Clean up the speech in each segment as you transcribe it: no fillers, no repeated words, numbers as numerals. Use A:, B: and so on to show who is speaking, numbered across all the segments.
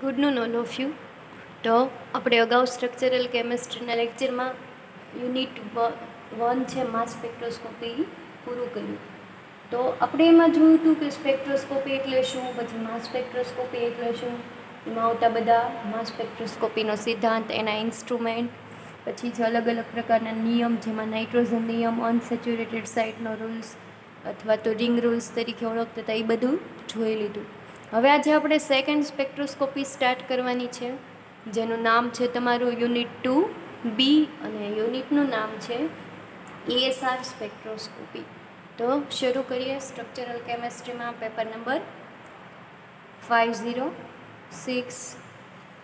A: Good non all of you. તો આપણે અગાઉ સ્ટ્રક્ચરલ કેમિસ્ટ્રીના લેક્ચરમાં યુનિટ 1 છે માસ સ્પેક્ટ્રોસ્કોપી પૂરું કર્યું. તો આપણે એમાં જોયું હતું કે સ્પેક્ટ્રોસ્કોપી એટલે શું, પછી માસ સ્પેક્ટ્રોસ્કોપી એટલે શું, એમાં આવતા બધા માસ સ્પેક્ટ્રોસ્કોપીનો સિદ્ધાંત, એના ઇન્સ્ટ્રુમેન્ટ, પછી છે અલગ અલગ પ્રકારના નિયમ, જેમાં નાઇટ્રોજન નિયમ, અનસેચ્યુરેટેડ સાઇટનો રૂલ્સ અથવા તો રિંગ રૂલ્સ તરીકે ઓળખતા હતા, એ બધું જોઈ લીધું. હવે આજે આપણે સેકન્ડ સ્પેક્ટ્રોસ્કોપી સ્ટાર્ટ કરવાની છે, જેનું નામ છે તમારું યુનિટ 2B અને યુનિટનું નામ છે ESR સ્પેક્ટ્રોસ્કોપી. તો શરૂ કરીએ. સ્ટ્રક્ચરલ કેમેસ્ટ્રીમાં પેપર નંબર 506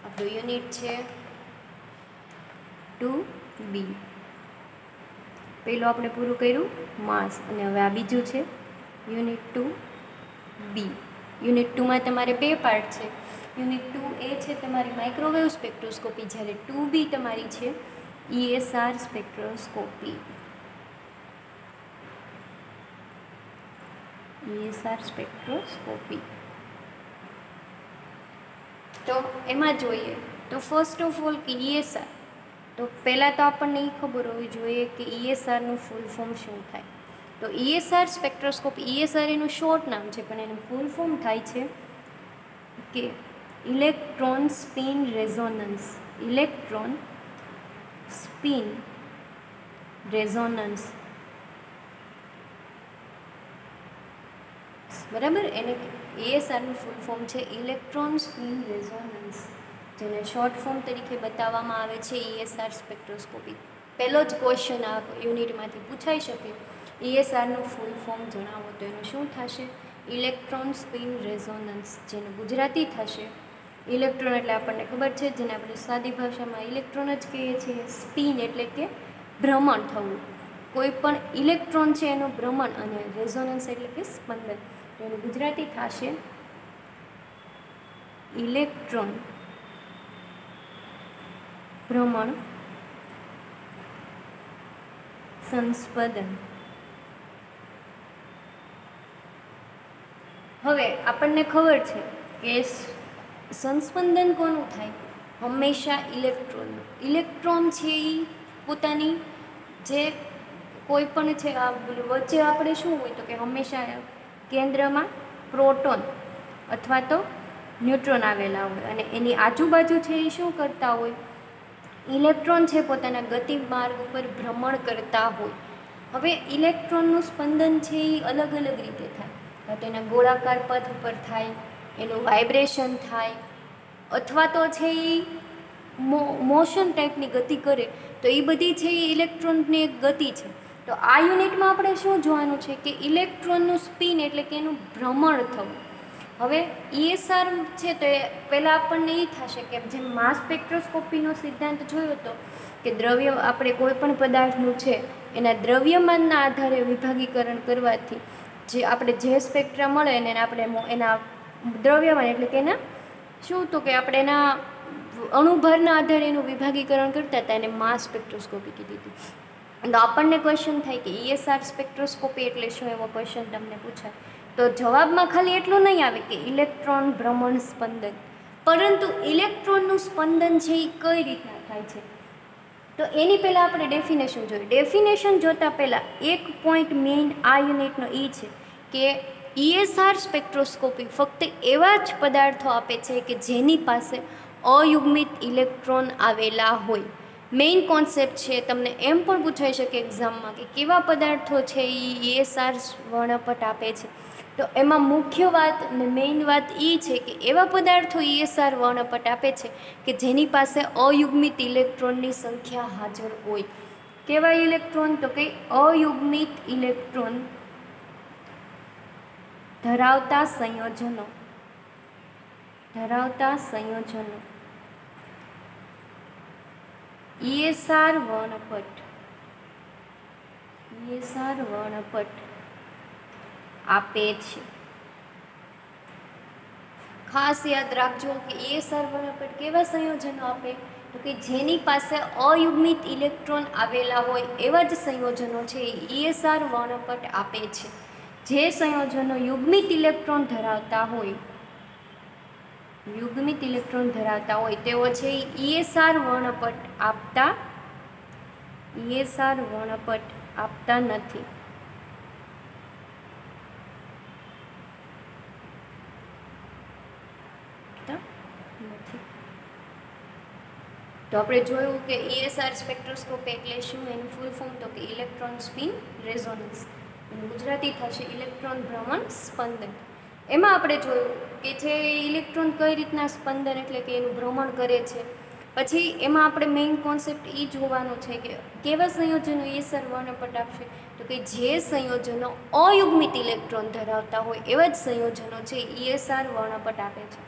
A: આપણું યુનિટ છે 2B. પહેલું આપણે પૂરું કર્યું માસ, અને હવે આ બીજું છે યુનિટ 2B. યુનિટ 2માં તમારે બે પાર્ટ છે. યુનિટ 2A છે તમારી માઇક્રોવેવ સ્પેક્ટ્રોસ્કોપી, જ્યારે 2B તમારી છે ESR સ્પેક્ટ્રોસ્કોપી. ESR spectroscopy. તો એમાં જોઈએ તો ફર્સ્ટ ઓફ ઓલ કે ESR, તો પહેલાં તો આપણને એ ખબર હોવી જોઈએ કે ESRનું ફૂલ ફોર્મ શું થાય. તો ESR સ્પેક્ટ્રોસ્કોપી, ESR એનું શોર્ટ નામ છે, પણ એનું ફૂલ ફોર્મ થાય છે કે electron spin resonance. Electron spin resonance, બરાબર. એને ESRનું ફૂલ ફોર્મ છે ઇલેક્ટ્રોન સ્પિન રેઝોનન્સ, જેને શોર્ટ ફોર્મ તરીકે બતાવવામાં આવે છે ESR સ્પેક્ટ્રોસ્કોપી. પહેલો જ ક્વેશ્ચન આ યુનિટમાંથી પૂછાઈ શકે, ESRનું ફૂલ ફોર્મ જણાવો, તો એનું શું થશે? ઇલેક્ટ્રોન સ્પિન રેઝોનન્સ, જેનું ગુજરાતી થશે ઇલેક્ટ્રોન એટલે આપણને ખબર છે, જેને આપણે સાદી ભાષામાં ઇલેક્ટ્રોન જ કહીએ છીએ. સ્પિન એટલે કે ભ્રમણ થવું, કોઈ પણ ઇલેક્ટ્રોન છે એનું ભ્રમણ, અને રેઝોનન્સ એટલે કે સ્પંદન. એનું ગુજરાતી થશે ઇલેક્ટ્રોન ભ્રમણ સંસ્પંદન. હવે આપણને ખબર છે કે સંસ્પંદન કોનું થાય? હંમેશા ઇલેક્ટ્રોનનું. ઇલેક્ટ્રોન છે એ પોતાની જે કોઈ પણ છે આ વચ્ચે આપણે શું હોય તો કે હંમેશા કેન્દ્રમાં પ્રોટોન અથવા તો ન્યુટ્રોન આવેલા હોય, અને એની આજુબાજુ છે એ શું કરતા હોય? ઇલેક્ટ્રોન છે પોતાના ગતિ માર્ગ ઉપર ભ્રમણ કરતા હોય. હવે ઇલેક્ટ્રોનનું સ્પંદન છે એ અલગ અલગ રીતે થાય. તો એના ગોળાકાર પથ ઉપર થાય, એનું વાઇબ્રેશન થાય, અથવા તો છે એ મોશન ટાઈપની ગતિ કરે, તો એ બધી છે એ ઇલેક્ટ્રોનની એક ગતિ છે. તો આ યુનિટમાં આપણે શું જોવાનું છે કે ઇલેક્ટ્રોનનું સ્પિન એટલે કે એનું ભ્રમણ થવું. હવે ESR છે તો એ પહેલાં આપણને એ થશે કે જેમ માસ સ્પેક્ટ્રોસ્કોપીનો સિદ્ધાંત જોયો હતો કે દ્રવ્ય, આપણે કોઈ પણ પદાર્થનું છે એના દ્રવ્યમાનના આધારે વિભાગીકરણ કરવાથી જે આપણે જે સ્પેક્ટ્રા મળે એને આપણે એના દ્રવ્યમાન એટલે કે એના શું તો કે આપણે એના અણુભારના આધારે એનું વિભાગીકરણ કરતા હતા, એને માસ સ્પેક્ટ્રોસ્કોપી કીધી હતી. તો આપણને ક્વેશ્ચન થાય કે ESR સ્પેક્ટ્રોસ્કોપી એટલે શું, એવો ક્વેશ્ચન તમને પૂછાય તો જવાબમાં ખાલી એટલું નહીં આવે કે ઇલેક્ટ્રોન ભ્રમણ સ્પંદન, પરંતુ ઇલેક્ટ્રોનનું સ્પંદન છે એ કઈ રીતના થાય છે, તો એની પહેલાં આપણે ડેફિનેશન જોઈએ. ડેફિનેશન જોતાં પહેલાં એક પોઈન્ટ મેઇન આ યુનિટનો એ છે કે ESR સ્પેક્ટ્રોસ્કોપી ફક્ત એવા જ પદાર્થો આપે છે કે જેની પાસે અયુગ્મિત ઇલેક્ટ્રોન આવેલા હોય. મેઇન કોન્સેપ્ટ છે. તમને એમ પણ પૂછાઈ શકે એક્ઝામમાં કે કેવા પદાર્થો છે એ ESR વર્ણપટ આપે છે, તો એમાં મુખ્ય વાત અને મેઇન વાત એ છે કે એવા પદાર્થો ESR વર્ણપટ આપે છે કે જેની પાસે અયુગ્મિત ઇલેક્ટ્રોનની સંખ્યા હાજર હોય. કેવા ઇલેક્ટ્રોન? તો કે અયુગ્મિત ઇલેક્ટ્રોન ધરાવતા સંયોજનો. ESR વર્ણપટ આપે છે. ખાસ યાદ રાખજો કે ESR વર્ણપટ કેવા સંયોજનો આપે, તો કે જેની પાસે અયુગ્મિત ઇલેક્ટ્રોન આવેલા હોય એવા જ સંયોજનો છે એ ESR વર્ણપટ આપે છે. જે સંયોજનો યુગ્મિત ઇલેક્ટ્રોન ધરાવતા હોય યુગ્મિત ઇલેક્ટ્રોન ધરાવતા હોય તેઓ છે ESR વર્ણપટ આપતા ESR વર્ણપટ આપતા નથી. તો આપણે જોયું કે ESR સ્પેક્ટ્રોસ્કોપી એટલે શું, એનું ફૂલ ફોર્મ તો કે ઇલેક્ટ્રોન સ્પિન રેઝોનન્સ, એનું ગુજરાતી થશે ઇલેક્ટ્રોન ભ્રમણ સ્પંદન. એમાં આપણે જોયું કે જે ઇલેક્ટ્રોન કઈ રીતના સ્પંદન એટલે કે એનું ભ્રમણ કરે છે. પછી એમાં આપણે મેઇન કોન્સેપ્ટ એ જોવાનો છે કે કેવા સંયોજનો ESR વર્ણપટ આપશે, તો કે જે સંયોજનો અયુગ્મિત ઇલેક્ટ્રોન ધરાવતા હોય એવા જ સંયોજનો છે ESR વર્ણપટ આપે છે.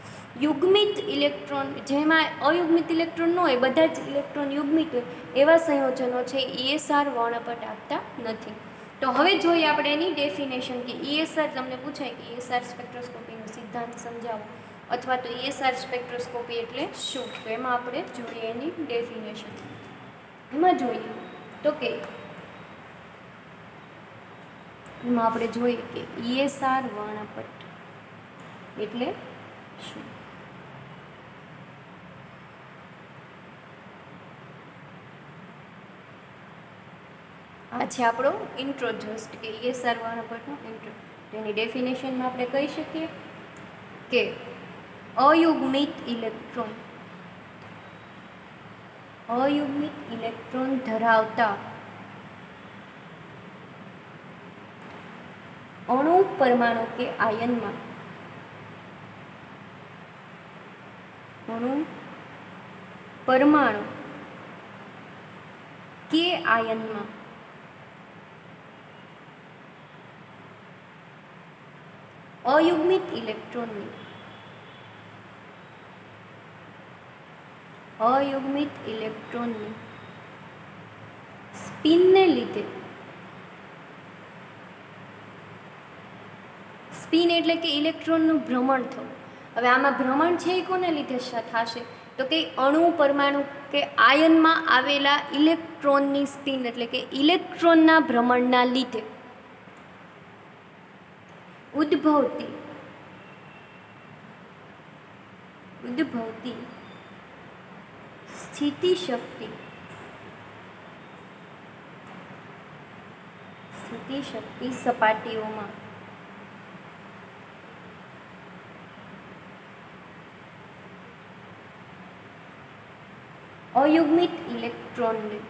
A: યુગ્મિત ઇલેક્ટ્રોન, જેમાં અયુગ્મિત ઇલેક્ટ્રોન ન હોય, બધા જ ઇલેક્ટ્રોન યુગ્મિત હોય એવા સંયોજનો છે ESR વર્ણપટ આપતા નથી. તો હવે જોઈએ આપણે એની ડેફિનેશન કે ESR, તમને પૂછાય કે ESR સ્પેક્ટ્રોસ્કોપીનો સિદ્ધાંત સમજાવો અથવા તો ESR સ્પેક્ટ્રોસ્કોપી એટલે શું, તો એમાં આપણે જોઈએ એની ડેફિનેશન. એમાં જોઈએ તો કે એમાં આપણે જોઈએ કે ESR વર્ણપટ એટલે શું. આ છે આપણો ઇન્ટ્રો, જસ્ટ કે ESR વર્ણપટનો ઇન્ટ્રો. તેની ડેફિનેશનમાં આપણે કહી શકીએ કે અયુગ્મિત ઇલેક્ટ્રોન ધરાવતા અણુ, પરમાણુ કે આયનમાં અયુગ્મિત ઇલેક્ટ્રોનની સ્પિનને લીધે, સ્પિન એટલે કે ઇલેક્ટ્રોનનું ભ્રમણ થવું. હવે આમાં ભ્રમણ છે એ કોને લીધે થશે, તો કે અણુ, પરમાણુ કે આયનમાં આવેલા ઇલેક્ટ્રોનની સ્પિન એટલે કે ઇલેક્ટ્રોનના ભ્રમણના લીધે ઉદ્ભવતી સ્થિતિશક્તિ સપાટીઓમાં અયુગ્મિત ઇલેક્ટ્રોનના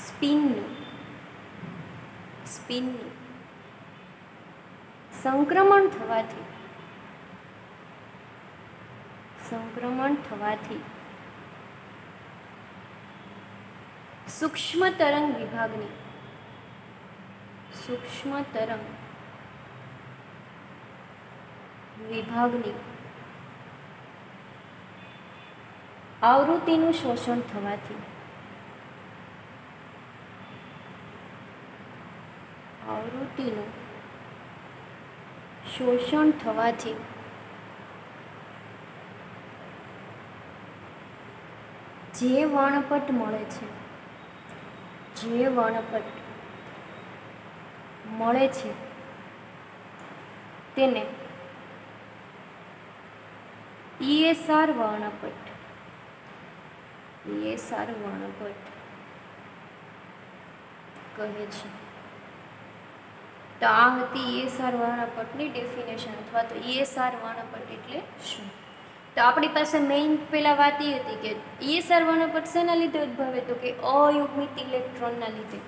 A: સ્પિનની સંક્રમણ થવાથી સૂક્ષ્મ તરંગ વિભાગની આવૃત્તિનું શોષણ થવાથી જે વર્ણપટ મળે છે તેને ESR વર્ણપટ કહે છે. તો આ હતી ESR વર્ણપટની ડેફિનેશન અથવા તો ESR વર્ણપટ એટલે શું. તો આપણી પાસે મેઇન પહેલાં વાત એ હતી કે ESR વર્ણપટ શેના લીધે ઉદ્ભવે, તો કે અયુગ્મિત ઇલેક્ટ્રોનના લીધે.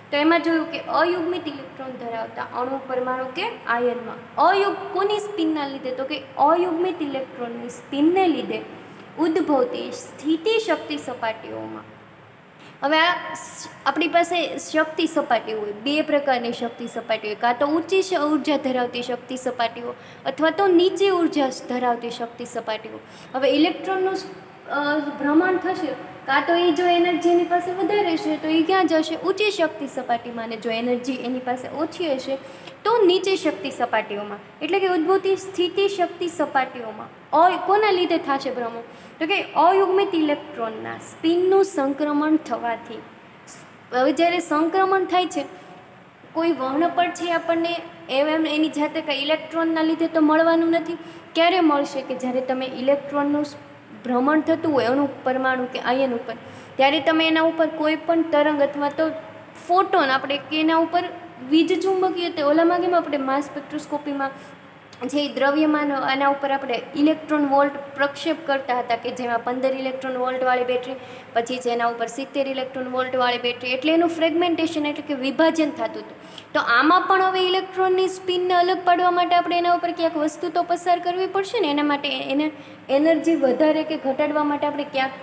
A: તો એમાં જોયું કે અયુગ્મિત ઇલેક્ટ્રોન ધરાવતા અણુ, પરમાણુ કે આયનમાં કોની સ્પિનના લીધે, તો કે અયુગ્મિત ઇલેક્ટ્રોનની સ્પિનને લીધે ઉદ્ભવતી સ્થિતિશક્તિ સપાટીઓમાં. હવે આપણી પાસે શક્તિ સપાટીઓ હોય, બે પ્રકારની શક્તિ સપાટીઓ હોય, કાં તો ઊંચી ઉર્જા ધરાવતી શક્તિ સપાટીઓ અથવા તો નીચી ઉર્જા ધરાવતી શક્તિ સપાટીઓ. હવે ઇલેક્ટ્રોનનું ભ્રમણ થશે, કાં તો એ જો એનર્જી એની પાસે વધારે છે તો એ ક્યાં જશે, ઊંચી શક્તિ સપાટીમાં, અને જો એનર્જી એની પાસે ઓછી હશે તો નીચી શક્તિ સપાટીઓમાં. એટલે કે ઉદ્ભવતી સ્થિતિ શક્તિ સપાટીઓમાં કોના લીધે થશે ભ્રમણ, તો કે અયુગ્મિત ઇલેક્ટ્રોનના સ્પિનનું સંક્રમણ થવાથી હવે જ્યારે સંક્રમણ થાય છે, કોઈ વર્ણપટ છે આપણને એમ એની જાતે કંઈ ઇલેક્ટ્રોનના લીધે તો મળવાનું નથી. ક્યારે મળશે? કે જ્યારે તમે ઇલેક્ટ્રોનનું ભ્રમણ થતું હોય અણુ, પરમાણુ કે આયન ઉપર, ત્યારે તમે એના ઉપર કોઈ પણ તરંગ અથવા તો ફોટોન, આપણે કે એના ઉપર વીજ ચુંબકીય તે ઓલામાં કેમ આપણે માસ સ્પેક્ટ્રોસ્કોપીમાં જે દ્રવ્યમાન આના ઉપર આપણે ઇલેક્ટ્રોન વોલ્ટ પ્રક્ષેપ કરતા હતા, કે જેમાં 15 ઇલેક્ટ્રોન વોલ્ટવાળી બેટરી, પછી છે એના ઉપર 70 ઇલેક્ટ્રોન વોલ્ટવાળી બેટરી, એટલે એનું ફ્રેગમેન્ટેશન એટલે કે વિભાજન થતું હતું. તો આમાં પણ હવે ઇલેક્ટ્રોનની સ્પિનને અલગ પાડવા માટે આપણે એના ઉપર ક્યાંક વસ્તુ તો પસાર કરવી પડશે ને. એના માટે એને એનર્જી વધારે કે ઘટાડવા માટે આપણે ક્યાંક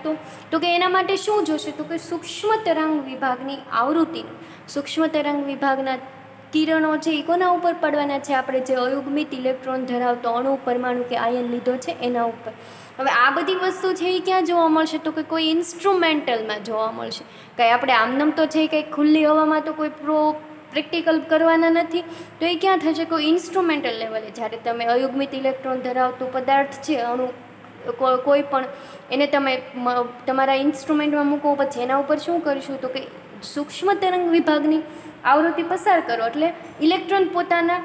A: તો કે એના માટે શું જોશે? તો કે સૂક્ષ્મ તરંગ વિભાગની આવૃત્તિનું, સૂક્ષ્મ તરંગ વિભાગના કિરણો છે એ કોના ઉપર પડવાના છે? આપણે જે અયુગ્મિત ઇલેક્ટ્રોન ધરાવતો અણુ, પરમાણુ કે આયન લીધો છે એના ઉપર. હવે આ બધી વસ્તુ છે એ ક્યાં જોવા મળશે? તો કે કોઈ ઇન્સ્ટ્રુમેન્ટલમાં જોવા મળશે. કંઈ આપણે આમનામ તો છે કંઈ ખુલ્લી હવામાં તો કોઈ પ્રેક્ટિકલ કરવાના નથી. તો એ ક્યાં થશે? કોઈ ઇન્સ્ટ્રુમેન્ટલ લેવલે. જ્યારે તમે અયુગ્મિત ઇલેક્ટ્રોન ધરાવતો પદાર્થ છે, અણુ કોઈ પણ, એને તમે તમારા ઇન્સ્ટ્રુમેન્ટમાં મૂકો, પછી એના ઉપર શું કરીશું? તો કે સૂક્ષ્મ તરંગ વિભાગની આવૃત્તિ પસાર કરો, એટલે ઇલેક્ટ્રોન પોતાના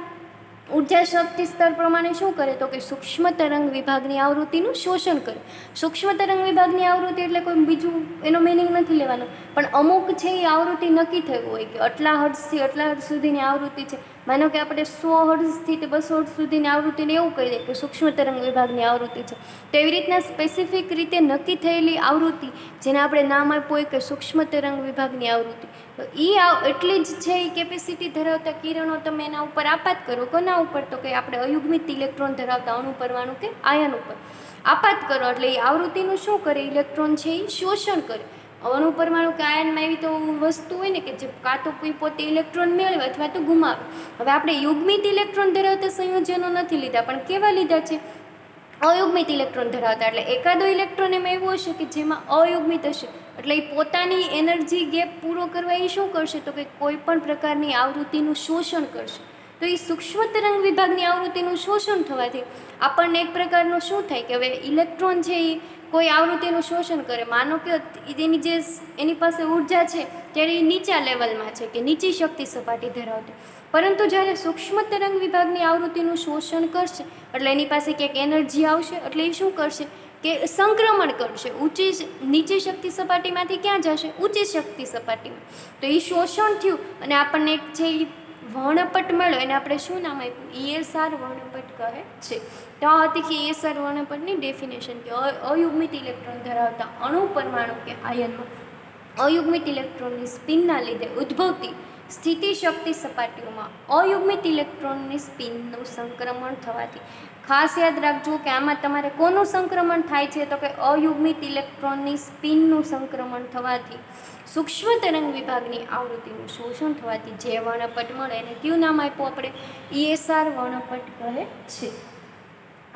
A: ઉર્જા શક્તિ સ્તર પ્રમાણે શું કરે? તો કે સૂક્ષ્મ તરંગ વિભાગની આવૃત્તિનું શોષણ કરે. સૂક્ષ્મ તરંગ વિભાગની આવૃત્તિ એટલે કોઈ બીજું એનો મિનિંગ નથી લેવાનો, પણ અમુક છે એ આવૃત્તિ નક્કી થયું હોય કે આટલા હર્ટ્ઝથી આટલા હર્ટ્ઝ સુધીની આવૃત્તિ છે. માનો કે આપણે 100 હર્ટ્ઝથી તે 200 હર્ટ્ઝ સુધીની આવૃત્તિને એવું કહી દે કે સૂક્ષ્મ તરંગ વિભાગની આવૃત્તિ છે. તો એવી રીતના સ્પેસિફિક રીતે નક્કી થયેલી આવૃત્તિ, જેને આપણે નામ આપ્યું હોય કે સૂક્ષ્મ તરંગ વિભાગની આવૃત્તિ, તો એ એટલી જ છે એ કેપેસિટી ધરાવતા કિરણો તમે એના ઉપર આપાત કરો. કોના ઉપર? તો કે આપણે અયુગ્મિત ઇલેક્ટ્રોન ધરાવતા અણુ, પરમાણુ કે આયન ઉપર આપાત કરો, એટલે એ આવૃત્તિનું શું કરે? ઇલેક્ટ્રોન છે એ શોષણ કરે. અણુ, પરમાણુ કે આયનમાં એવી તો વસ્તુ હોય ને કે જે કાં તો કોઈ પોતે ઇલેક્ટ્રોન મેળવે અથવા તો ગુમાવે. હવે આપણે યુગ્મિત ઇલેક્ટ્રોન ધરાવતા સંયોજનો નથી લીધા, પણ કેવા લીધા છે? અયુગ્મિત ઇલેક્ટ્રોન ધરાવતા. એટલે એકાદો ઇલેક્ટ્રોન એમાં એવું હશે કે જેમાં અયુગ્મિત હશે, એટલે એ પોતાની એનર્જી ગેપ પૂરો કરવા એ શું કરશે? તો કે કોઈ પણ પ્રકારની આવૃત્તિનું શોષણ કરશે. તો એ સૂક્ષ્મ તરંગ વિભાગની આવૃત્તિનું શોષણ થવાથી આપણને એક પ્રકારનું શું થાય કે હવે ઇલેક્ટ્રોન છે એ કોઈ આવૃત્તિનું શોષણ કરે. માનો કે એની પાસે ઉર્જા છે ત્યારે એ નીચા લેવલમાં છે કે નીચી શક્તિ સપાટી ધરાવતી, પરંતુ જ્યારે સૂક્ષ્મ તરંગ વિભાગની આવૃત્તિનું શોષણ કરશે એટલે એની પાસે ક્યાંક એનર્જી આવશે, એટલે એ શું કરશે કે સંક્રમણ કરશે. નીચી શક્તિ સપાટીમાંથી ક્યાં જશે? ઊંચી શક્તિ સપાટીમાં. તો એ શોષણ થયું અને આપણને એક છે એ વર્ણપટ મળ્યો, એને આપણે શું નામ આપ્યું? ESR વર્ણપટ કહે છે. તો આ હતી કે ESR વર્ણપટની ડેફિનેશન, કે અયુગ્મિત ઇલેક્ટ્રોન ધરાવતા અણુ, પરમાણુ કે આયનમાં અયુગ્મિત ઇલેક્ટ્રોનની સ્પિનના લીધે ઉદ્ભવતી સ્થિતિ શક્તિ સપાટીઓમાં અયુગ્મિત ઇલેક્ટ્રોનની સ્પિનનું સંક્રમણ થવાથી. ખાસ યાદ રાખજો કે આમાં તમારે કોનું સંક્રમણ થાય છે? તો કે અયુગ્મિત ઇલેક્ટ્રોનની સ્પિનનું સંક્રમણ થવાથી સૂક્ષ્મ તરંગ વિભાગની આવૃત્તિનું શોષણ થવાથી જે વર્ણપટ મળે એને કયું નામ આપ્યું આપણે? ESR વર્ણપટ કહે છે.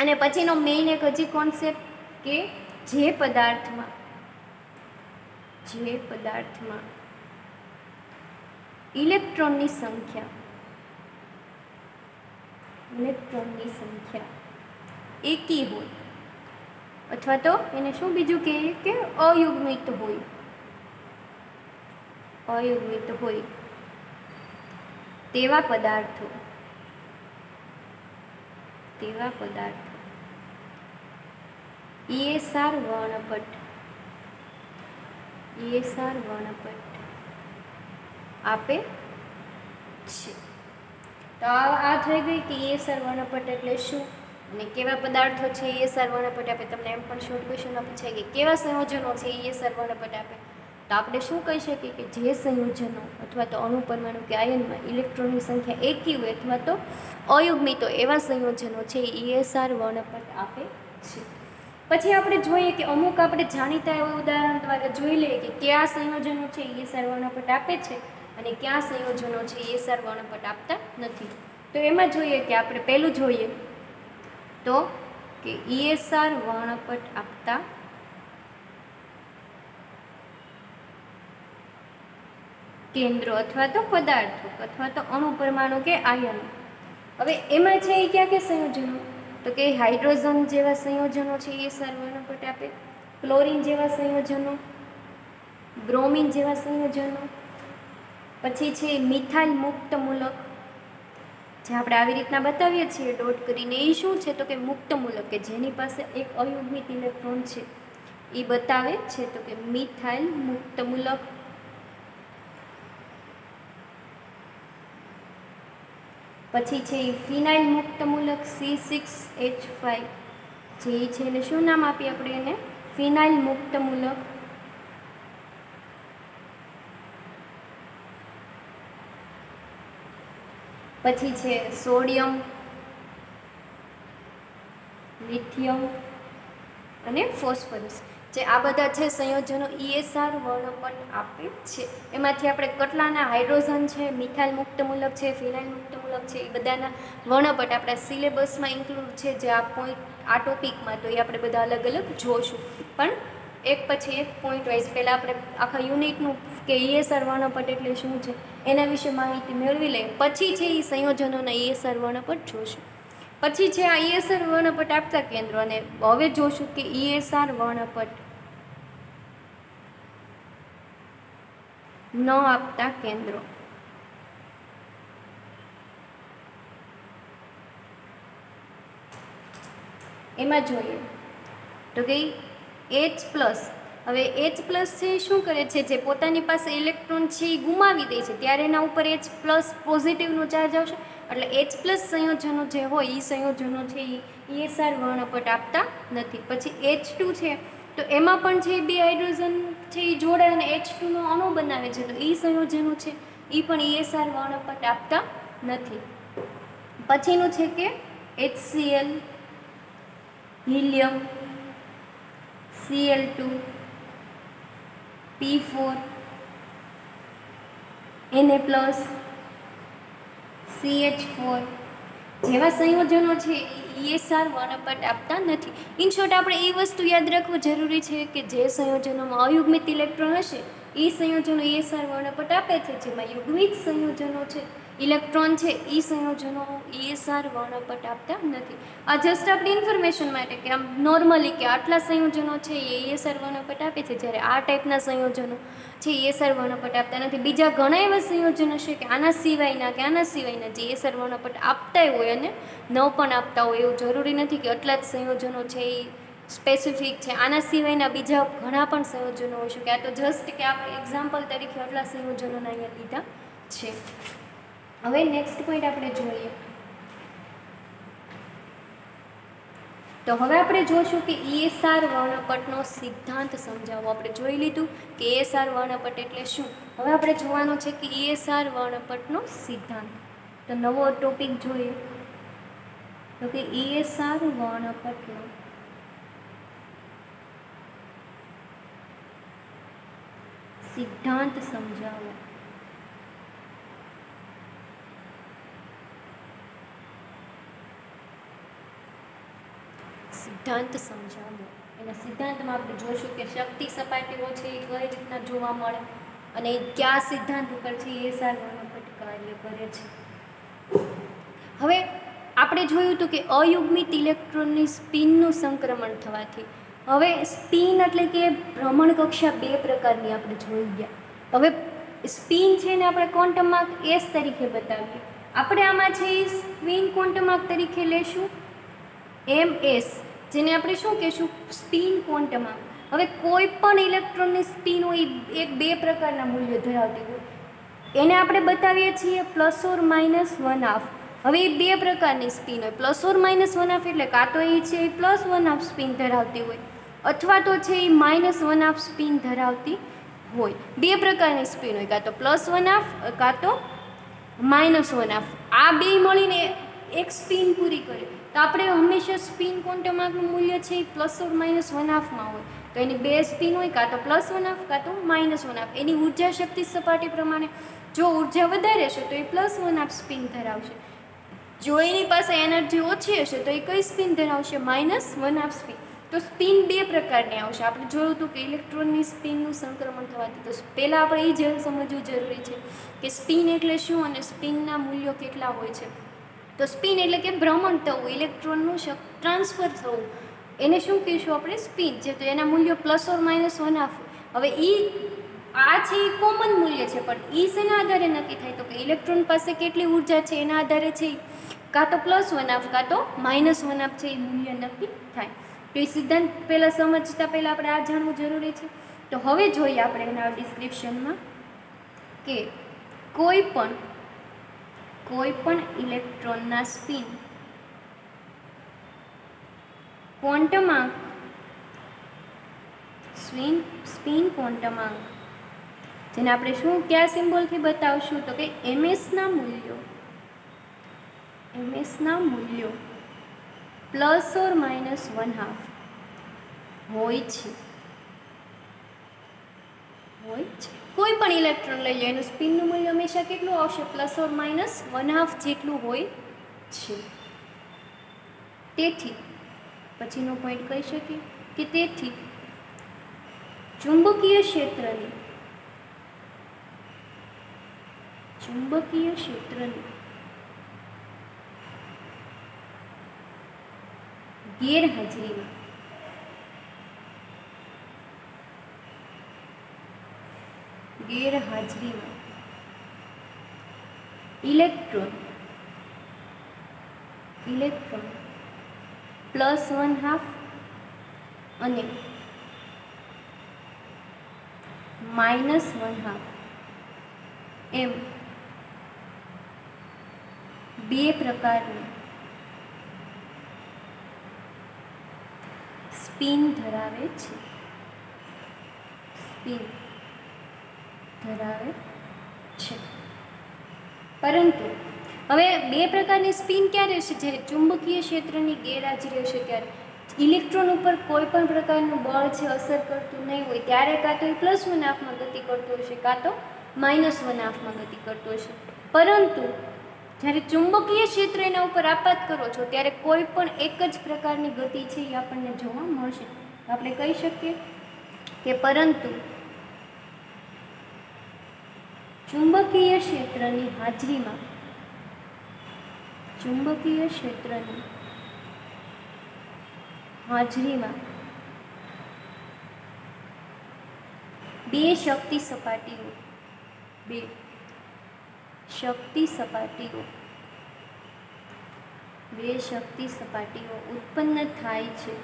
A: અને પછીનો મેઇન એક હજી કોન્સેપ્ટ કે જે પદાર્થમાં ઇલેક્ટ્રોનની સંખ્યા એકી હોય, અથવા તો એને શું બીજું કહીએ કે અયુગ્મિત હોય, તેવા પદાર્થો ESR વર્ણપટ આપે છે. તો આ થઈ ગઈ કે ESR વર્ણપટ એટલે શું અને કેવા પદાર્થો છે ESR વર્ણપટ આપે. તમને એમ પણ શોર્ટ ક્વેશ્ચનમાં પૂછાય કે કેવા સંયોજનો છે ESR વર્ણપટ આપે. તો આપણે શું કહી શકીએ કે જે સંયોજનો અથવા તો અણુ, પરમાણુ કે આયનમાં ઇલેક્ટ્રોનની સંખ્યા એકી હોય અથવા તો અયુગ્મિત હોય એવા સંયોજનો છે ESR વર્ણપટ આપે છે. પછી આપણે જોઈએ કે અમુક આપણે જાણીતા એવા ઉદાહરણ દ્વારા જોઈ લઈએ કે કયા સંયોજનો છે ESR વર્ણપટ આપે છે અને કયા સંયોજનો છે ESR વર્ણપટ આપતા નથી. તો એમાં જોઈએ કે આપણે પહેલું જોઈએ તો કે ESR વર્ણપટ આપતા કેન્દ્રો અથવા તો પદાર્થો અથવા તો અણુ, પરમાણુ કે આયનો. હવે એમાં છે એ ક્યાં સંયોજનો? તો કે હાઇડ્રોજન જેવા સંયોજનો છે ESR વર્ણપટ આપે, ક્લોરીન જેવા સંયોજનો, બ્રોમિન જેવા સંયોજનો, પછી છે મિથાઇલ મુક્ત મૂલક, જે આપણે આવી રીતના બતાવીએ છીએ ડોટ કરીને, એ શું છે તો કે મુક્ત મૂલક, કે જેની પાસે એક અયુગ્મિત ઇલેક્ટ્રોન છે એ બતાવે છે, તો કે મિથાઇલ મુક્ત મૂલક. પછી છે એ ફિનાઇલ મુક્ત મૂલક C6H5, જે છે એને શું નામ આપીએ આપણે એને? ફિનાઇલ મુક્ત મૂલક. પછી છે સોડિયમ, લિથિયમ અને ફોસ્ફરસ, જે આ બધા છે સંયોજનો ESR વર્ણપટ આપે છે. એમાંથી આપણે કેટલાના હાઇડ્રોજન છે, મિથાઇલ મુક્ત મૂલક છે, ફિનાઇલ મુક્ત મૂલક છે, એ બધાના વર્ણપટ આપણા સિલેબસમાં ઇન્ક્લુડ છે, જે આ ટોપિકમાં, તો એ આપણે બધા અલગ અલગ જોશું. પણ એક પછી એક પોઈન્ટ વાઇઝ પહેલાં આપણે આખા યુનિટનું કે ESR વર્ણપટ એટલે શું છે એના વિશે માહિતી મેળવી લઈએ, પછી છે એ સંયોજનોના ESR વર્ણપટ જોશું. પછી છે આ ESR વર્ણપટ આપતા કેન્દ્રો, અને હવે જોશું કે ESR વર્ણપટ ન આપતા કેન્દ્રો. એમાં જોઈએ તો કે H+, હવે H+ છે એ શું કરે છે, જે પોતાની પાસે ઇલેક્ટ્રોન છે એ ગુમાવી દે છે ત્યારે એના ઉપર H+ પોઝિટિવનો ચાર્જ આવશે, એટલે H+ સંયોજનો જે હોય એ સંયોજનો છે એ ESR વર્ણપટ આપતા નથી. પછી H2 છે તો એમાં પણ છે બે હાઇડ્રોજન છે એ જોડાય અને H2 નો અણુ બનાવે છે, તો એ સંયોજનો છે એ પણ ESR વર્ણપટ આપતા નથી. પછીનું છે કે HCl, helium, Cl2, P4, Na+, CH4 જેવા સંયોજનો છે ESR વર્ણપટ આપતા નથી. ઇન શોર્ટ આપણે એ વસ્તુ યાદ રાખવું જરૂરી છે કે જે સંયોજનોમાં અયુગ્મિત ઇલેક્ટ્રોન હશે એ સંયોજનો ESR વર્ણપટ આપે છે, જેમાં યુગ્મિત સંયોજનો છે ઇલેક્ટ્રોન છે એ સંયોજનો ESR વર્ણપટ આપતા નથી. આ જસ્ટ આપણી ઇન્ફોર્મેશન માટે કે આમ નોર્મલી કે આટલા સંયોજનો છે એ ESR વર્ણપટ આપે છે, જ્યારે આ ટાઈપના સંયોજનો છે ESR વર્ણપટ આપતા નથી. બીજા ઘણા એવા સંયોજનો છે કે આના સિવાયના કે આના સિવાયના જે ESR વર્ણપટ આપતા હોય અને ન પણ આપતા હોય, એવું જરૂરી નથી કે આટલા જ સંયોજનો છે એ સ્પેસિફિક છે. આના સિવાયના બીજા ઘણા પણ સંયોજનો હોઈ શકે. આ તો જસ્ટ કે આપણે એક્ઝામ્પલ તરીકે આટલા સંયોજનોના અહીંયા લીધા છે. હવે નેક્સ્ટ પોઈન્ટ આપણે જોઈએ તો હવે આપણે જોશું કે ESR વર્ણપટનો સિદ્ધાંત સમજાવો. આપણે જોઈ લીધું કે ESR વર્ણપટ એટલે શું. હવે આપણે જોવાનું છે કે ESR વર્ણપટનો સિદ્ધાંત. તો નવો ટોપિક જોઈએ તો કે ESR વર્ણપટનો સિદ્ધાંત સમજાવો. સિદ્ધાંત સમજાવો. એના સિદ્ધાંતમાં આપણે જોશું કે શક્તિ સપાટીઓ છે એ કઈ રીતના જોવા મળે અને કયા સિદ્ધાંત ઉપર છે ESR વર્ણપટ કાર્ય કરે છે. હવે આપણે જોયું હતું કે અયુગ્મિત ઇલેક્ટ્રોનની સ્પિનનું સંક્રમણ થવાથી, હવે સ્પિન એટલે કે ભ્રમણ કક્ષા બે પ્રકારની આપણે જોઈ ગયા. હવે સ્પિન છે ને આપણે ક્વોન્ટમ માર્ક S તરીકે બતાવીએ. આપણે આમાં છે એ સ્પિન ક્વોન્ટમ માર્ક તરીકે લેશું MS, જેને આપણે શું કહીશું સ્પિન ક્વોન્ટમ માર્ક. હવે કોઈ પણ ઇલેક્ટ્રોનની સ્પિન હોય એક બે પ્રકારના મૂલ્ય ધરાવતી હોય, એને આપણે બતાવીએ છીએ ±1/2. હવે એ બે પ્રકારની સ્પિન હોય, ±1/2 એટલે કાં તો એ છે એ +1/2 સ્પિન ધરાવતી હોય અથવા તો છે એ -1/2 સ્પિન ધરાવતી હોય. બે પ્રકારની સ્પિન હોય, કાં તો +1/2 કાં તો -1/2. આ બે મળીને એક સ્પિન પૂરી કરે, તો આપણે હંમેશા સ્પિન ક્વોન્ટમ માર્કનું મૂલ્ય છે એ ±1/2માં હોય. તો એની બે સ્પિન હોય, કાં તો +1/2 કાં તો -1/2. એની ઉર્જા શક્તિ સપાટી પ્રમાણે જો ઉર્જા વધારે હશે તો એ +1/2 સ્પિન ધરાવશે, જો એની પાસે એનર્જી ઓછી હશે તો એ કઈ સ્પિન ધરાવશે -1/2 સ્પિન. તો સ્પિન બે પ્રકારની આવશે. આપણે જોયું હતું કે ઇલેક્ટ્રોનની સ્પિનનું સંક્રમણ થવાથી, તો પહેલાં આપણે એ જ સમજવું જરૂરી છે કે સ્પિન એટલે શું અને સ્પિનના મૂલ્યો કેટલા હોય છે. તો સ્પિન એટલે કે ભ્રમણ થવું, ઇલેક્ટ્રોનનું ટ્રાન્સફર થવું, એને શું કહીશું આપણે સ્પિન છે. તો એના મૂલ્યો ±1/2. હવે એ આ છે એ કોમન મૂલ્ય છે, પણ એ શેના આધારે નક્કી થાય? તો કે ઇલેક્ટ્રોન પાસે કેટલી ઉર્જા છે એના આધારે છે, કાં તો +1/2 કાં તો -1/2 છે એ મૂલ્ય નક્કી થાય. તો એ સિદ્ધાંત પહેલાં સમજતા પહેલાં આપણે આ જાણવું જરૂરી છે. તો હવે જોઈએ આપણે એના ડિસ્ક્રિપ્શનમાં કે કોઈ પણ ઇલેક્ટ્રોનના સ્પિન ક્વોન્ટમાંક સ્પિન ક્વોન્ટમાંક, જેને આપણે શું કયા સિમ્બોલથી બતાવશું? તો કે એમએસના મૂલ્યો ±1/2 હોય છે. કોઈ પણ ઇલેક્ટ્રોન લઈ લો, એનું સ્પિનનું મૂલ્ય હંમેશા કેટલું આવશે? ±1/2 જેટલું હોય છે. તેથી પછીનો પોઈન્ટ કહી શકીએ કે તેથી ચુંબકીય ક્ષેત્રની ગેરહાજરીમાં ઇલેક્ટ્રોન +1/2 અને -1/2 એમ બે પ્રકારની સ્પિન ધરાવે છે. પરંતુ હવે બે પ્રકારની સ્પિન ક્યારે રહેશે? જ્યારે ચુંબકીય ક્ષેત્રની ગેરહાજરી હશે ત્યારે. ઇલેક્ટ્રોન ઉપર કોઈ પણ પ્રકારનું બળ છે અસર કરતું નહીં હોય ત્યારે કાં તો એ +1/2 ગતિ કરતો હશે, કાં તો -1/2 ગતિ કરતો હશે. પરંતુ જ્યારે ચુંબકીય ક્ષેત્ર એના ઉપર આપાત કરો છો ત્યારે કોઈ પણ એક જ પ્રકારની ગતિ છે એ આપણને જોવા મળશે. આપણે કહી શકીએ કે પરંતુ ચુંબકીય ક્ષેત્રની હાજરીમાં બે શક્તિ સપાટીઓ ઉત્પન્ન થાય છે.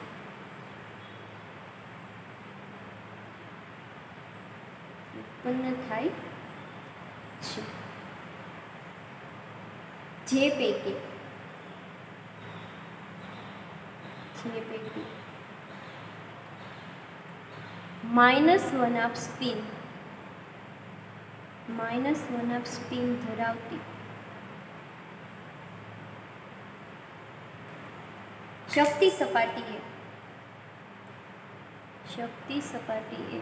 A: જે પૈકી -1/2 સ્પિન ધરાવતી શક્તિ સપાટીએ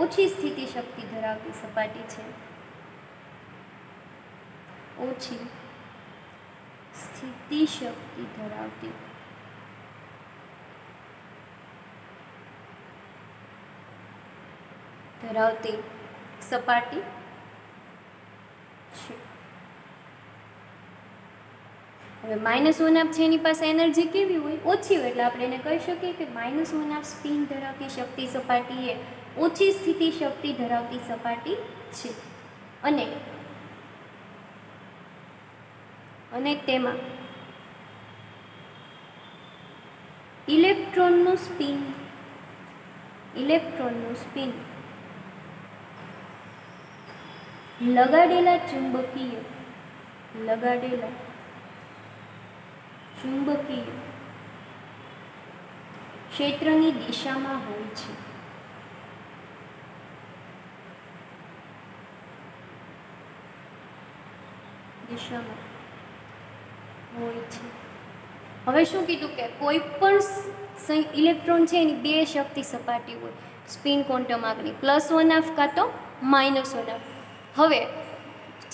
A: ઓછી સ્થિતિ શક્તિ ધરાવતી સપાટી છે. ધરાવતી સપાટી છે. હવે -1/2 છે એની પાસે એનર્જી કેવી હોય? ઓછી હોય. એટલે આપણે એને કહી શકીએ કે -1/2 સ્પિન ધરાવતી શક્તિ સપાટી એ ઓછી સ્થિતિ શક્તિ ધરાવતી સપાટી છે. અને તેમાં ઇલેક્ટ્રોનનું સ્પિન લગાડેલા ચુંબકીય ક્ષેત્રની દિશામાં હોય છે. હવે શું કીધું કે કોઈ પણ ઇલેક્ટ્રોન છે એની બે શક્તિ સપાટી હોય સ્પિન ક્વોન્ટમ આંકની, +1/2 કાં તો -1/2. હવે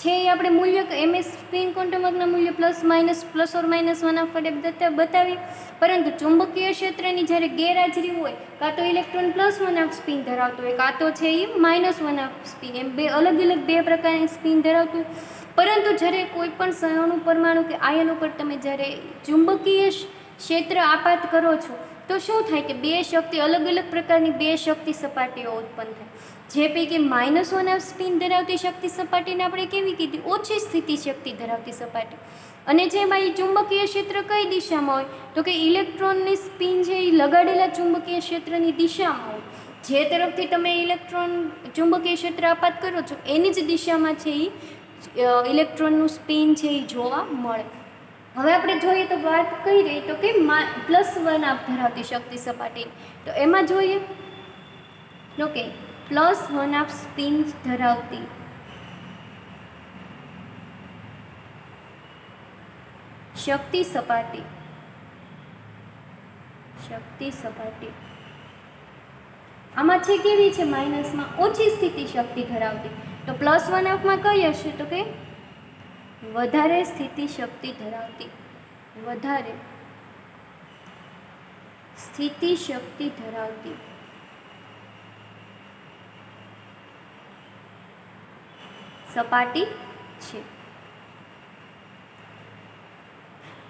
A: છે એ આપણે મૂલ્ય એમએસ સ્પિન ક્વોન્ટમ આંકના મૂલ્ય ±1/2 વડે બતાવીએ. પરંતુ ચુંબકીય ક્ષેત્રની જ્યારે ગેરહાજરી હોય કાં તો ઇલેક્ટ્રોન +1/2 સ્પિન ધરાવતો હોય કાં તો છે એ -1/2 સ્પિન, એમ બે અલગ બે પ્રકારની સ્પિન ધરાવતું હોય. પરંતુ જ્યારે કોઈ પણ અણુ, પરમાણુ કે આયન ઉપર તમે જ્યારે ચુંબકીય ક્ષેત્ર આપાત કરો છો तो शुं थाय के बे शक्ति अलग अलग प्रकारनी बे शक्ति सपाटीओ उत्पन्न थाय। जे पैकी -1 स्पिन धरावती शक्ति सपाटीने आपणे केवी कीधी? ओછી સ્થિતિ शक्ति धरावती सपाटी। અને જેમાં એ ચુંબકીય ક્ષેત્ર કઈ દિશામાં હોય તો કે ઇલેક્ટ્રોનની સ્પિન છે એ લગાડેલા ચુંબકીય ક્ષેત્રની દિશામાં હોય। જે તરફથી તમે ઇલેક્ટ્રોન ચુંબકીય ક્ષેત્ર આપાત કરો છો એની જ દિશામાં છે એ ઇલેક્ટ્રોનનું સ્પિન છે એ જોવા મળે। હવે આપણે જોઈએ તો વાત કઈ રહી તો કે +1 ધરાવતી શક્તિ સપાટી, તો એમાં જોઈએ તો કે +1 સ્પિન ધરાવતી શક્તિ સપાટી આમાં છે કેવી છે? માઇનસમાં ઓછી સ્થિતિ શક્તિ ધરાવતી। તો +1 માં કઈ હશે તો કે વધારે સ્થિતિ શક્તિ ધરાવતી, વધારે સ્થિતિ શક્તિ ધરાવતી સપાટી છે।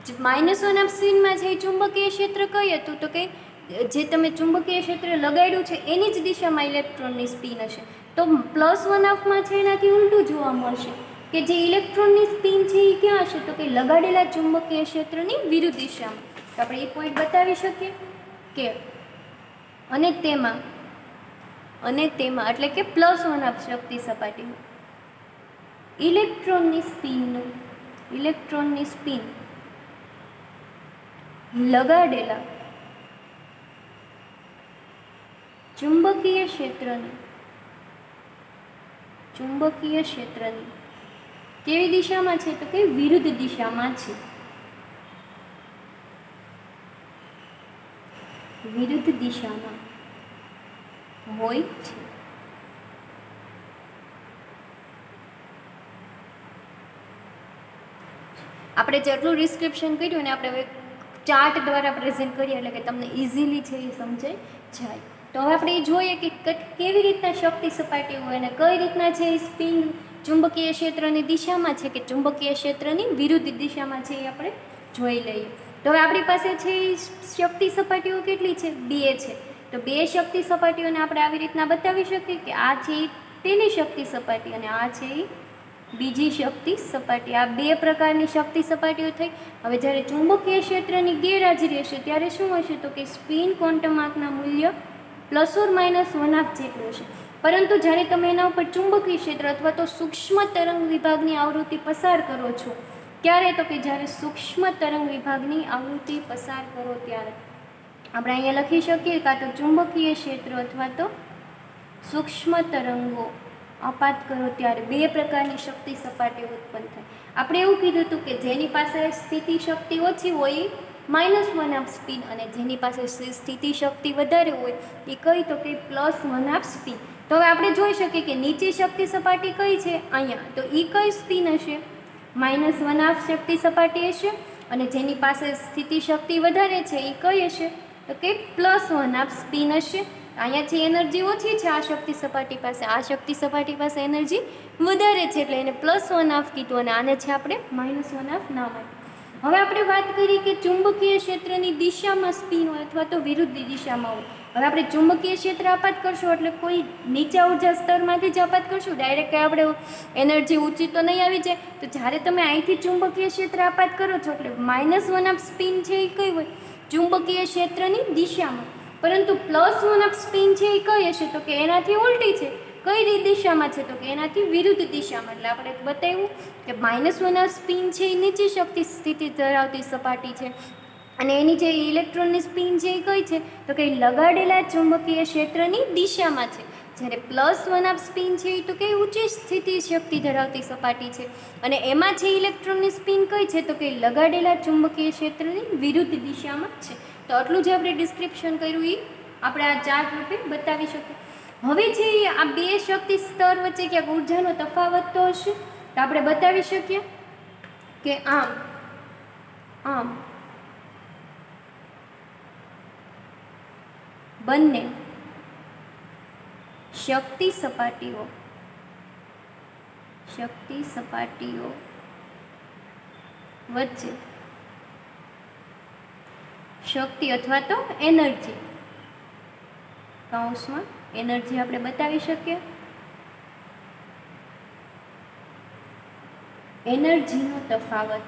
A: -1 સ્પિનમાં છે ચુંબકીય ક્ષેત્ર કઈ હતું તો કે જે તમે ચુંબકીય ક્ષેત્ર લગાડ્યું છે એની જ દિશામાં ઇલેક્ટ્રોનની સ્પિન હશે। તો +1 માં છે એનાથી ઉલટું જોવા મળશે કે જે ઇલેક્ટ્રોનની સ્પિન છે એ ક્યાં હશે તો કે લગાડેલા ચુંબકીય ક્ષેત્રની વિરુદ્ધ દિશામાં। તો આપણે એ પોઈન્ટ બતાવી શકીએ કે અને તેમાં એટલે કે +1 શક્તિ સપાટીમાં ઇલેક્ટ્રોનની સ્પિન લગાડેલા ચુંબકીય ક્ષેત્રની કેવી દિશામાં છે તો કે વિરુદ્ધ દિશામાં છે, વિરુદ્ધ દિશામાં હોય છે। આપણે જેટલું ડિસ્ક્રિપ્શન કર્યું ને આપણે હવે ચાર્ટ દ્વારા પ્રેઝન્ટ કરીએ એટલે કે તમને ઇઝીલી છે એ સમજાઈ જાય। તો હવે આપણે એ જોઈએ કે કેવી રીતના શક્તિ સપાટી હોય અને કઈ રીતના છે એ સ્પિન ચુંબકીય ક્ષેત્રની દિશામાં છે કે ચુંબકીય ક્ષેત્રની વિરુદ્ધ દિશામાં છે એ આપણે જોઈ લઈએ। તો હવે આપણી પાસે છે એ શક્તિ સપાટીઓ કેટલી છે? 2 છે। તો 2 શક્તિ સપાટીઓને આપણે આવી રીતના બતાવી શકીએ કે આ છે તેની શક્તિ સપાટી અને આ છે એ બીજી શક્તિ સપાટી। આ 2 પ્રકારની શક્તિ સપાટીઓ થઈ। હવે જ્યારે ચુંબકીય ક્ષેત્રની ગેરહાજરી હશે ત્યારે શું હશે તો કે સ્પિન ક્વોન્ટમ આંકના મૂલ્ય ±1 જેટલું હશે। પરંતુ જ્યારે તમે એના ઉપર ચુંબકીય ક્ષેત્ર અથવા તો સૂક્ષ્મ તરંગ વિભાગની આવૃત્તિ પસાર કરો છો ત્યારે તો કે જ્યારે સૂક્ષ્મ તરંગ વિભાગની આવૃત્તિ પસાર કરો ત્યારે આપણે અહીંયા લખી શકીએ કાં તો ચુંબકીય ક્ષેત્ર અથવા તો સૂક્ષ્મ તરંગો આપાત કરો ત્યારે 2 પ્રકારની શક્તિ સપાટીઓ ઉત્પન્ન થાય। આપણે એવું કીધું હતું કે જેની પાસે સ્થિતિ શક્તિ ઓછી હોય -1 સ્પિન અને જેની પાસે સ્થિતિ શક્તિ વધારે હોય એ કઈ તો કે +1 સ્પિન। તો હવે આપણે જોઈ શકીએ કે નીચે શક્તિ સપાટી કઈ છે અહીંયા, તો એ કઈ સ્પિન હશે? -1 શક્તિ સપાટી હશે અને જેની પાસે સ્થિતિ શક્તિ વધારે છે એ કઈ હશે તો કે +1 સ્પિન હશે। અહીંયા છે એનર્જી ઓછી છે આ શક્તિ સપાટી પાસે, આ શક્તિ સપાટી પાસે એનર્જી વધારે છે એટલે એને +1 કીધું અને આને છે આપણે -1 નામ આપ્યું। હવે આપણે વાત કરી કે ચુંબકીય ક્ષેત્રની દિશામાં સ્પિન હોય અથવા તો વિરુદ્ધ દિશામાં હોય। હવે આપણે ચુંબકીય ક્ષેત્ર આપાત કરશું એટલે કોઈ નીચા ઉર્જા સ્તરમાંથી જ આપાત કરશું, ડાયરેક્ટ આપણે એનર્જી ઊંચી તો નહીં આવી જાય। તો જ્યારે તમે અહીંથી ચુંબકીય ક્ષેત્ર આપાત કરો છો એટલે -1 સ્પિન છે એ કઈ હોય? ચુંબકીય ક્ષેત્રની દિશામાં। પરંતુ +1 સ્પિન છે એ કઈ હશે તો કે એનાથી ઉલટી છે। કઈ દિશામાં છે તો કે એનાથી વિરુદ્ધ દિશામાં। એટલે આપણે બતાવ્યું કે -1 સ્પિન છે એ નીચી શક્તિ સ્થિતિ ધરાવતી સપાટી છે અને એની જે ઇલેક્ટ્રોનની સ્પિન છે એ કઈ છે તો કે લગાડેલા ચુંબકીય ક્ષેત્રની દિશામાં છે। જ્યારે +1 સ્પિન છે એ તો કે ઊંચી સ્થિતિ શક્તિ ધરાવતી સપાટી છે અને એમાં છે ઇલેક્ટ્રોનની સ્પિન કઈ છે તો કે લગાડેલા ચુંબકીય ક્ષેત્રની વિરુદ્ધ દિશામાં છે। તો આટલું જે આપણે ડિસ્ક્રિપ્શન કર્યું એ આપણે આ ચાર્ટ રૂપે બતાવી શકીએ। હવે છે આ 2 શક્તિ સ્તર વચ્ચે ક્યાંક ઉર્જાનો તફાવત તો હશે, તો આપણે બતાવી શકીએ કે આમ બંને શક્તિ સપાટીઓ વચ્ચે શક્તિ અથવા તો એનર્જી, કૌંસમાં એનર્જી આપણે બતાવી શકીએ. એનર્જીનો તફાવત.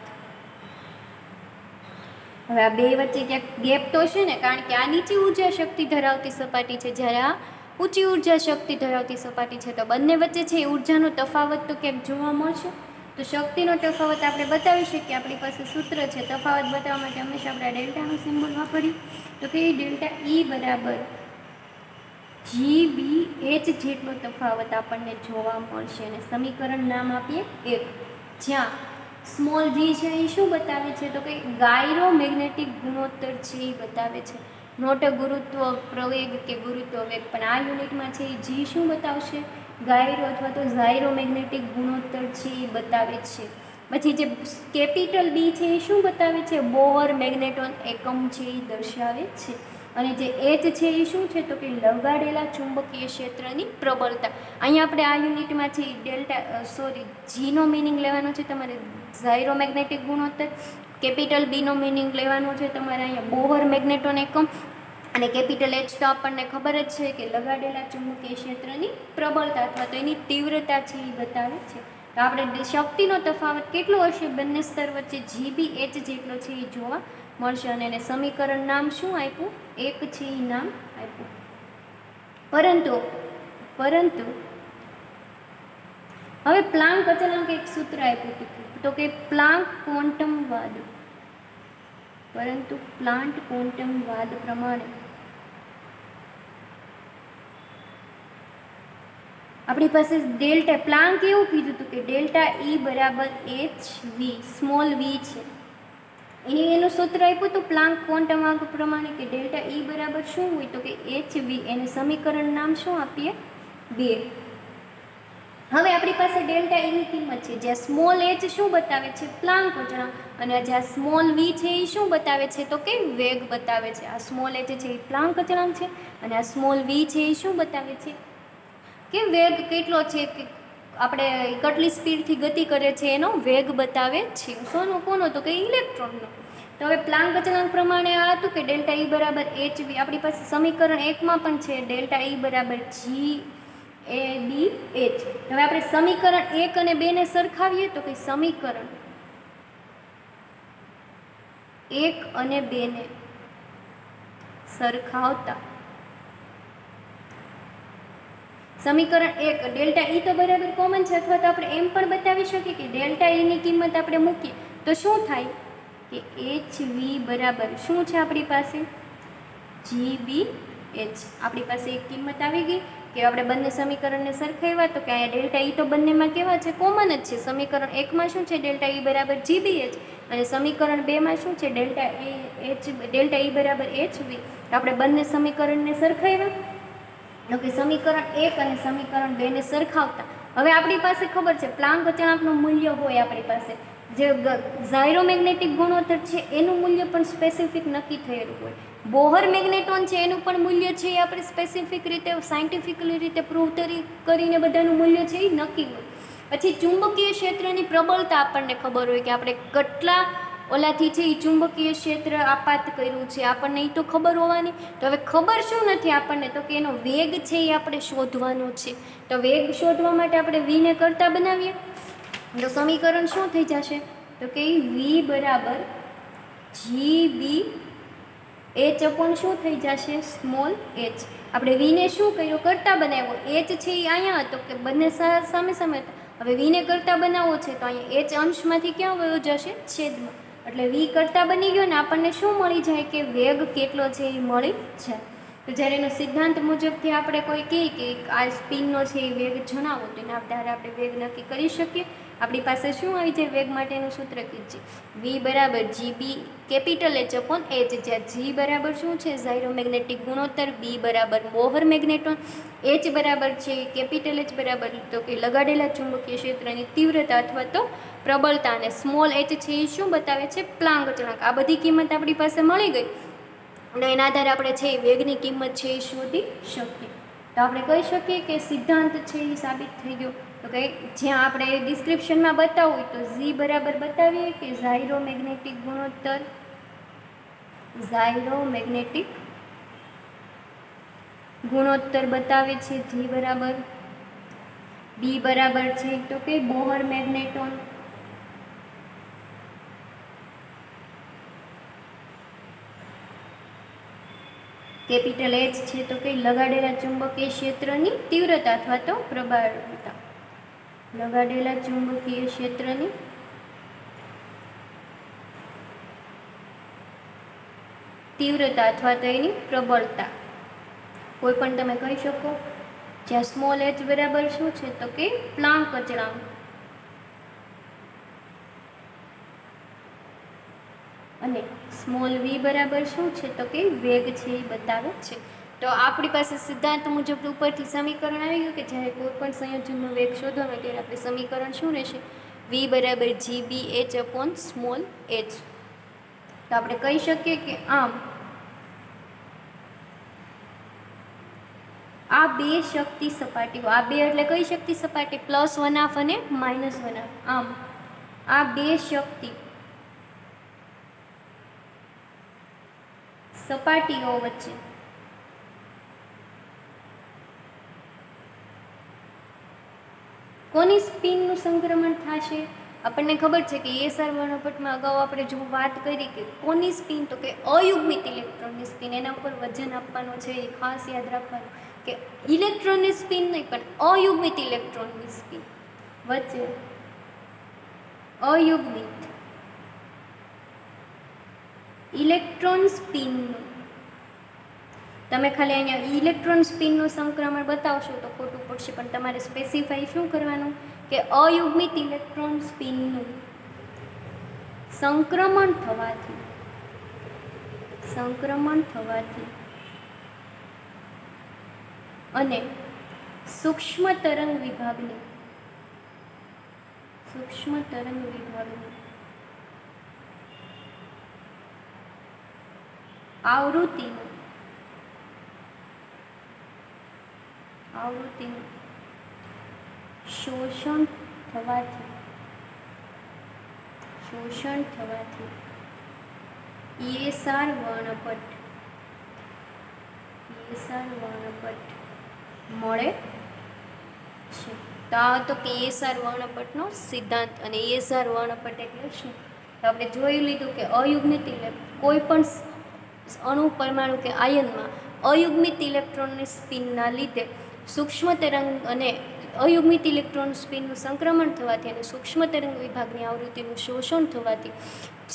A: હવે આ બે વચ્ચે ક્યાંક ગેપ તો છે ને, કારણ કે આ નીચી ઉર્જા શક્તિ ધરાવતી સપાટી છે, જ્યારે આ ઊંચી ઉર્જા શક્તિ ધરાવતી સપાટી છે. તો બંને વચ્ચે છે એ ઉર્જાનો તફાવત તો ક્યાંક જોવા મળશે. તો શક્તિનો તફાવત આપણે બતાવી શકીએ. આપણી પાસે સૂત્ર છે તફાવત બતાવવા માટે હંમેશા આપણે ડેલ્ટાનો સિમ્બોલ વાપરીએ. તો કે ડેલ્ટા ઈ બરાબર GBH જેટલો તફાવત આપણને જોવા મળશે. અને સમીકરણ નામ આપીએ એક, જ્યાં સ્મોલ g છે એ શું બતાવે છે? તો કે ગાયરો મેગ્નેટિક ગુણોત્તર છે એ બતાવે છે, નોટ ગુરુત્વ પ્રવેગ કે ગુરુત્વ વેગ. પણ આ યુનિટમાં છે એ g શું બતાવશે? ગાયરો અથવા તો ઝાયરો મેગ્નેટિક ગુણોત્તર છે એ બતાવે છે. પછી જે કેપિટલ B છે એ શું બતાવે છે? બોહર મેગ્નેટોન એકમ છે એ દર્શાવે છે. અને જે H છે એ શું છે? તો કે લગાડેલા ચુંબકીય ક્ષેત્રની પ્રબળતા. અહીંયા આપણે આ યુનિટમાં છે જીનો મિનિંગ લેવાનો છે તમારે ઝાયરો મેગ્નેટિક ગુણોત્તર, કેપિટલ બીનો મિનિંગ લેવાનો છે તમારે અહીંયા બોહર મેગ્નેટોન એકમ, અને કેપિટલ H તો આપણને ખબર જ છે કે લગાડેલા ચુંબકીય ક્ષેત્રની પ્રબળતા અથવા તો એની તીવ્રતા છે એ બતાવે છે. તો આપણે શક્તિનો તફાવત કેટલો હશે બંને સ્તર વચ્ચે? GBH જેટલો છે એ જોવા મળશે. અને એને સમીકરણ નામ શું આપ્યું? એક છે એ નામ આપ્યું. પરંતુ હવે પ્લાન્ક અચળાંક એક સૂત્ર આપ્યું હતું, તો કે પ્લાન્ક ક્વોન્ટમવાદ. પરંતુ પ્લાન્ક ક્વોન્ટમવાદ પ્રમાણે આપણી પાસે ડેલ્ટા પ્લાન્ક એવું કીધું હતું કે ડેલ્ટા ઈ બરાબર HV, સ્મોલ v છે. એનું સૂત્ર આપ્યું હતું પ્લાન્ક ક્વોન્ટમ પ્રમાણે કે ડેલ્ટા ઈ બરાબર શું હોય? તો કે HV. એને સમીકરણ નામ શું આપીએ? 2. હવે આપણી પાસે ડેલ્ટા ઈની કિંમત છે, જ્યાં સ્મોલ h શું બતાવે છે? પ્લાન્ક અચળાંક. અને જ્યાં સ્મોલ v છે એ શું બતાવે છે? તો કે વેગ બતાવે છે. આ સ્મોલ h છે એ પ્લાન્ક અચળાંક છે, અને આ સ્મોલ v છે એ શું બતાવે છે? કે વેગ કેટલો છે, કે આપણે કેટલી સ્પીડથી ગતિ કરે છે એનો વેગ બતાવે છે. શોનો? કોનો? તો કે ઇલેક્ટ્રોનનો. તો હવે પ્લાન્ક અચળાંક પ્રમાણે આ હતું કે ડેલ્ટા ઈ બરાબર HV. આપણી પાસે સમીકરણ 1 માં પણ છે ડેલ્ટા ઈ બરાબર GABH. હવે આપણે સમીકરણ 1 અને 2 ને સરખાવીએ તો કે સમીકરણ 1 અને 2 ને સરખાવતા સમીકરણ 1 ડેલ્ટા ઈ તો બરાબર કોમન છે, અથવા તો આપણે એમ પણ બતાવી શકીએ કે ડેલ્ટા ઈની કિંમત આપણે મૂકીએ તો શું થાય કે HV બરાબર શું છે આપણી પાસે? GBH. આપણી પાસે એક કિંમત આવી ગઈ કે આપણે બંને સમીકરણને સરખાવ્યા તો કે અહીંયા ડેલ્ટા ઈ તો બંનેમાં કેવા છે? કોમન જ છે. સમીકરણ 1 માં શું છે? ડેલ્ટા ઈ બરાબર GBH. અને સમીકરણ 2 માં શું છે? ડેલ્ટા ઈ બરાબર HV. આપણે બંને સમીકરણને સરખાવ્યા તો કે સમીકરણ 1 અને સમીકરણ 2 ને સરખાવતા હવે આપણી પાસે ખબર છે પ્લાન્ક અચળાંકનું મૂલ્ય હોય આપણી પાસે, જે ઝાયરોમેગ્નેટિક ગુણોત્તર છે એનું મૂલ્ય પણ સ્પેસિફિક નક્કી થયેલું હોય. બોહર મેગ્નેટોન છે એનું પણ મૂલ્ય છે એ આપણે સ્પેસિફિક રીતે સાયન્ટિફિકલી રીતે પ્રૂવ કરીને બધાનું મૂલ્ય છે એ નક્કી હોય. પછી ચુંબકીય ક્ષેત્રની પ્રબળતા આપણને ખબર હોય કે આપણે કેટલા ઓલાથી છે એ ચુંબકીય ક્ષેત્ર આપાત કર્યું છે, આપણને એ તો ખબર હોવાની. તો હવે ખબર શું નથી આપણને? તો કે એનો વેગ છે એ આપણે શોધવાનો છે. તો વેગ શોધવા માટે આપણે વીને કરતા બનાવીએ તો સમીકરણ શું થઈ જશે? તો કે વી બરાબર GBH અપોન શું થઈ જશે? Small h. આપણે વીને શું કર્યું? કરતા બનાવ્યો. h છે એ અહીંયા હતો કે બંને સામે સામે હતા. હવે વીને કરતા બનાવવો છે તો અહીંયા h અંશમાંથી ક્યાં વયો જશે? છેદમાં. એટલે વી કરતા બની ગયો ને આપણને શું મળી જાય? કે વેગ કેટલો છે એ મળી જાય. તો જ્યારે એનો સિદ્ધાંત મુજબથી આપણે કોઈ કહે કે આ સ્પિનનો છે એ વેગ જણાવો તો એના આધારે આપણે વેગ નક્કી કરી શકીએ. આપણી પાસે શું આવી જાય વેગ માટેનું સૂત્ર કીધું? વી બરાબર GB capital H upon H, જ્યાં G બરાબર શું છે? ઝાયરોમેગ્નેટિક ગુણોત્તર, B બરાબર બોહર મેગ્નેટોન, H બરાબર છે કેપિટલ H બરાબર તો કે લગાડેલા ચુંબકીય ક્ષેત્રની તીવ્રતા અથવા તો પ્રબળતા, અને સ્મોલ h છે એ શું બતાવે છે? પ્લાન્ક અચળાંક. આ બધી કિંમત આપણી પાસે મળી ગઈ અને એના આધારે આપણે છે વેગની કિંમત છે એ શોધી શકીએ. તો આપણે કહી શકીએ કે સિદ્ધાંત છે એ સાબિત થઈ ગયો. તો કે જ્યાં આપણે ડિસ્ક્રિપ્શનમાં બતાવવું હોય તો ઝી બરાબર બતાવીએ કે ઝાયરોમેગ્નેટિક ગુણોત્તર ઝાયરોમેગ્નેટિક ગુણોત્તર બતાવે છે જી બરાબર, બી બરાબર છે તો કે બોહર મેગ્નેટોન, કેપિટલ એચ છે તો કે લગાડેલા ચુંબકીય ક્ષેત્રની તીવ્રતા અથવા તો પ્રબળતા, લગાડેલા ચુંબકીય ક્ષેત્રની તીવ્રતા અથવા તો એની પ્રબળતા કોઈ પણ તમે કહી શકો, જ્યાં સ્મોલ એચ બરાબર શું છે તો કે પ્લાન્ક અચળાંક, અને સ્મોલ વી બરાબર શું છે તો કે વેગ છે એ બતાવે છે. તો આપણી પાસે સિદ્ધાંત મુજબ ઉપરથી સમીકરણ આવી ગયું કે જ્યારે કોઈ પણ સંયોજનનો વેગ શોધવાનો ત્યારે આપણે સમીકરણ શું રહેશે, વી બરાબર G B H upon small H. તો આપણે કહી શકીએ કે આમ આ બે શક્તિ સપાટીઓ, આ બે એટલે કઈ શક્તિ સપાટી, +1/2 અને -1/2, આમ આ બે શક્તિ સપાટીઓ વચ્ચે કોની સ્પિનનું સંક્રમણ થશે. આપણને ખબર છે કે એસઆર વર્ણપટમાં અગાઉ આપણે જો વાત કરી કે કોની સ્પિન, તો કે અયુગ્મિત ઇલેક્ટ્રોનની સ્પિન, એના ઉપર વજન આપવાનું છે, એ ખાસ યાદ રાખવાનું કે ઇલેક્ટ્રોનની સ્પિન નહીં પણ અયુગ્મિત ઇલેક્ટ્રોનની સ્પિન વચ્ચે અયુગ્મિત ઇલેક્ટ્રોન સ્પિનનું, તમે ખાલી અહીંયા ઇલેક્ટ્રોન સ્પિનનું સંક્રમણ બતાવશો તો ખોટું પડશે, પણ તમારે સ્પેસિફાઈ શું કરવાનું કે અયુગ્મિત ઇલેક્ટ્રોન સ્પિનનું સંક્રમણ થવાથી અને સૂક્ષ્મ તરંગ વિભાગની આવૃત્તિનું શોષણ થવાથી ESR વર્ણપટ મળે છે. તો આ હતો કે ESR વર્ણપટનો સિદ્ધાંત, અને ESR વર્ણપટ એટલે શું, તો આપણે જોઈ લીધું કે અયુગ્મિત કોઈ પણ અણુ, પરમાણુ કે આયનમાં અયુગ્મિત ઇલેક્ટ્રોનની સ્પિનના લીધે સૂક્ષ્મ તરંગ અને અયુગ્મિત ઇલેક્ટ્રોન સ્પિનનું સંક્રમણ થવાથી અને સૂક્ષ્મ તરંગ વિભાગની આવૃત્તિનું શોષણ થવાથી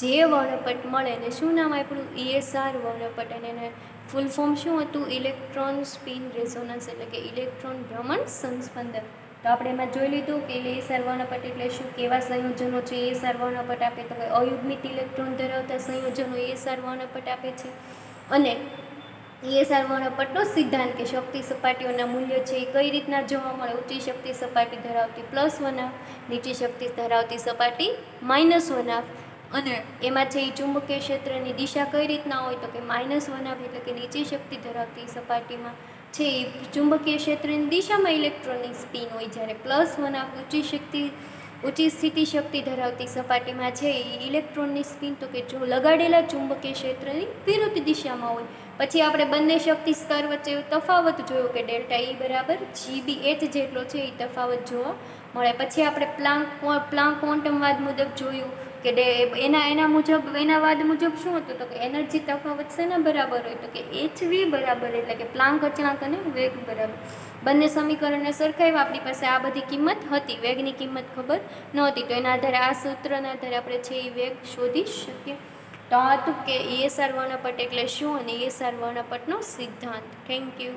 A: જે વર્ણપટ મળે એને શું નામ આપ્યું, ESR વર્ણપટ, અને એને ફૂલ ફોર્મ શું હતું, ઇલેક્ટ્રોન સ્પિન રેઝોનન્સ, એટલે કે ઇલેક્ટ્રોન ભ્રમણ સંસ્પંદન. તો આપણે એમાં જોઈ લીધું કે ESR વર્ણપટ એટલે શું, કેવા સંયોજનો છે ESR વર્ણપટ આપે, તો કે અયુગ્મિત ઇલેક્ટ્રોન ધરાવતા સંયોજનો ESR વર્ણપટ આપે છે. અને ESR વર્ણપટનો સિદ્ધાંત કે શક્તિ સપાટીઓના મૂલ્ય છે એ કઈ રીતના જોવા મળે, ઊંચી શક્તિ સપાટી ધરાવતી +1/2, નીચી શક્તિ ધરાવતી સપાટી -1/2, અને એમાં છે એ ચુંબકીય ક્ષેત્રની દિશા કઈ રીતના હોય તો કે -1/2, એટલે કે નીચી શક્તિ ધરાવતી સપાટીમાં છે એ ચુંબકીય ક્ષેત્રની દિશામાં ઇલેક્ટ્રોનની સ્પિન હોય, જ્યારે +1/2 ઊંચી સ્થિતિ શક્તિ ધરાવતી સપાટીમાં છે એ ઇલેક્ટ્રોનની સ્પિન તો કે જો લગાડેલા ચુંબકીય ક્ષેત્રની વિરુદ્ધ દિશામાં હોય. પછી આપણે બંને શક્તિ સ્તર વચ્ચે તફાવત જોયો કે ΔE બરાબર GBH જેટલો છે એ તફાવત જોવા મળે. પછી આપણે પ્લાન્ક ક્વોન્ટમવાદ મુજબ જોયું કે એના વાદ મુજબ શું હતું તો કે એનર્જી તફાવત શેના બરાબર હોય તો કે HV બરાબર, એટલે કે પ્લાન્ક અચળાંક અને વેગ બરાબર. બંને સમીકરણને સરખાવ્યા, આપણી પાસે આ બધી કિંમત હતી, વેગની કિંમત ખબર નહોતી, તો એના આધારે આ સૂત્રના આધારે આપણે છે એ વેગ શોધી શકીએ. તો આ હતું કે ESR વર્ણપટ એટલે શું અને ESR વર્ણપટનો સિદ્ધાંત. Thank you.